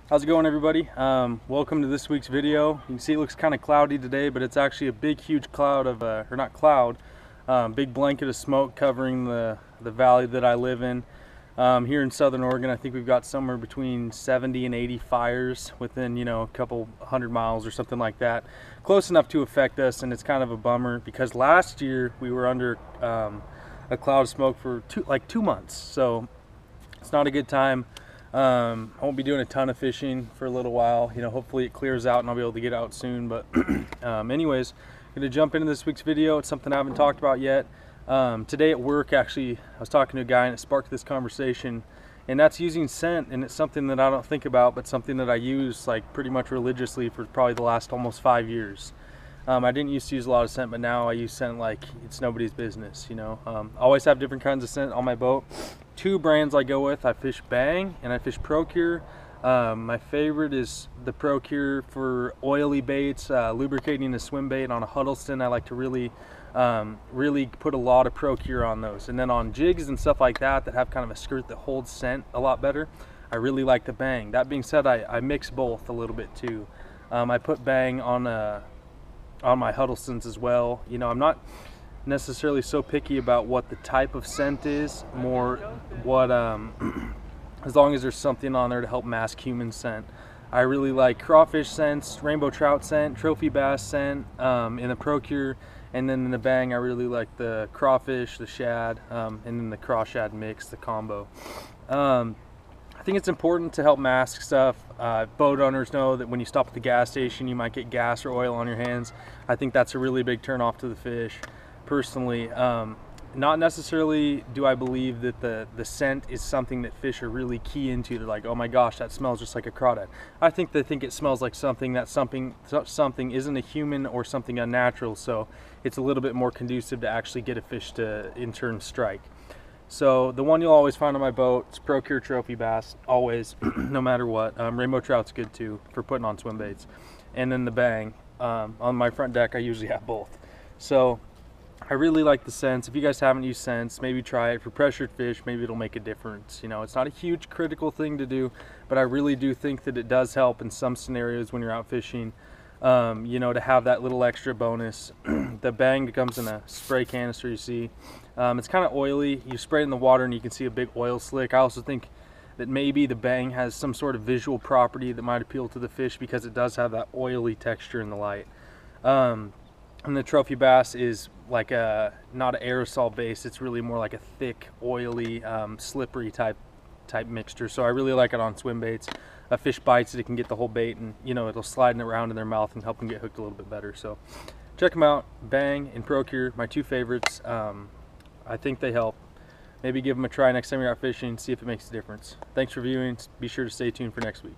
How's it going, everybody? Welcome to this week's video. You can see it looks kind of cloudy today, but it's actually a big huge cloud of or not cloud, big blanket of smoke covering the valley that I live in. Here in Southern Oregon, I think we've got somewhere between 70 and 80 fires within, a couple 100 miles or something like that, close enough to affect us. And it's kind of a bummer because last year we were under a cloud of smoke for 2 months, so it's not a good time. I won't be doing a ton of fishing for a little while. Hopefully it clears out and I'll be able to get out soon. But anyways, I'm going to jump into this week's video. It's something I haven't talked about yet. Today at work, actually, I was talking to a guy and it sparked this conversation, and that's using scent. And it's something that I don't think about, but something that I use like pretty much religiously for probably the last almost 5 years. I didn't used to use a lot of scent, but now I use scent like it's nobody's business. Always have different kinds of scent on my boat. 2 brands I go with. I fish Bang and I fish Pro-Cure. My favorite is the Pro-Cure for oily baits, lubricating a swim bait. On a Huddleston, I like to really put a lot of Pro-Cure on those. And then on jigs and stuff like that have kind of a skirt that holds scent a lot better, I really like the Bang. That being said, I mix both a little bit too. I put Bang on my Huddlestons as well. I'm not necessarily so picky about what the type of scent is, more what as long as there's something on there to help mask human scent. I really like crawfish scents, rainbow trout scent, trophy bass scent in the Pro-Cure, and then in the Bang I really like the crawfish, the shad, and then the craw shad mix, the combo. I think it's important to help mask stuff. Boat owners know that when you stop at the gas station, you might get gas or oil on your hands. I think that's a really big turn off to the fish. Personally, not necessarily do I believe that the scent is something that fish are really key into. They're like, oh my gosh, that smells just like a crawdad. I think they think it smells like something isn't a human or something unnatural, so it's a little bit more conducive to actually get a fish to in turn strike. So the one you'll always find on my boat is Pro-Cure trophy bass, always, no matter what. Rainbow trout's good too for putting on swim baits. And then the Bang. On my front deck I usually have both. So I really like the scents. If you guys haven't used scents, maybe try it for pressured fish. Maybe it'll make a difference. It's not a huge critical thing to do, but I really do think that it does help in some scenarios when you're out fishing. To have that little extra bonus. The Bang comes in a spray canister, you see. It's kind of oily. You spray it in the water and you can see a big oil slick. I also think that maybe the Bang has some sort of visual property that might appeal to the fish because it does have that oily texture in the light. And the trophy bass is like not an aerosol base. It's really more like a thick, oily, slippery type mixture. So I really like it on swim baits. A fish bites it, it can get the whole bait, and it'll slide around in their mouth and help them get hooked a little bit better. So check them out. Bang and Pro-Cure, my 2 favorites. I think they help. Maybe give them a try next time you're out fishing, see if it makes a difference. Thanks for viewing. Be sure to stay tuned for next week.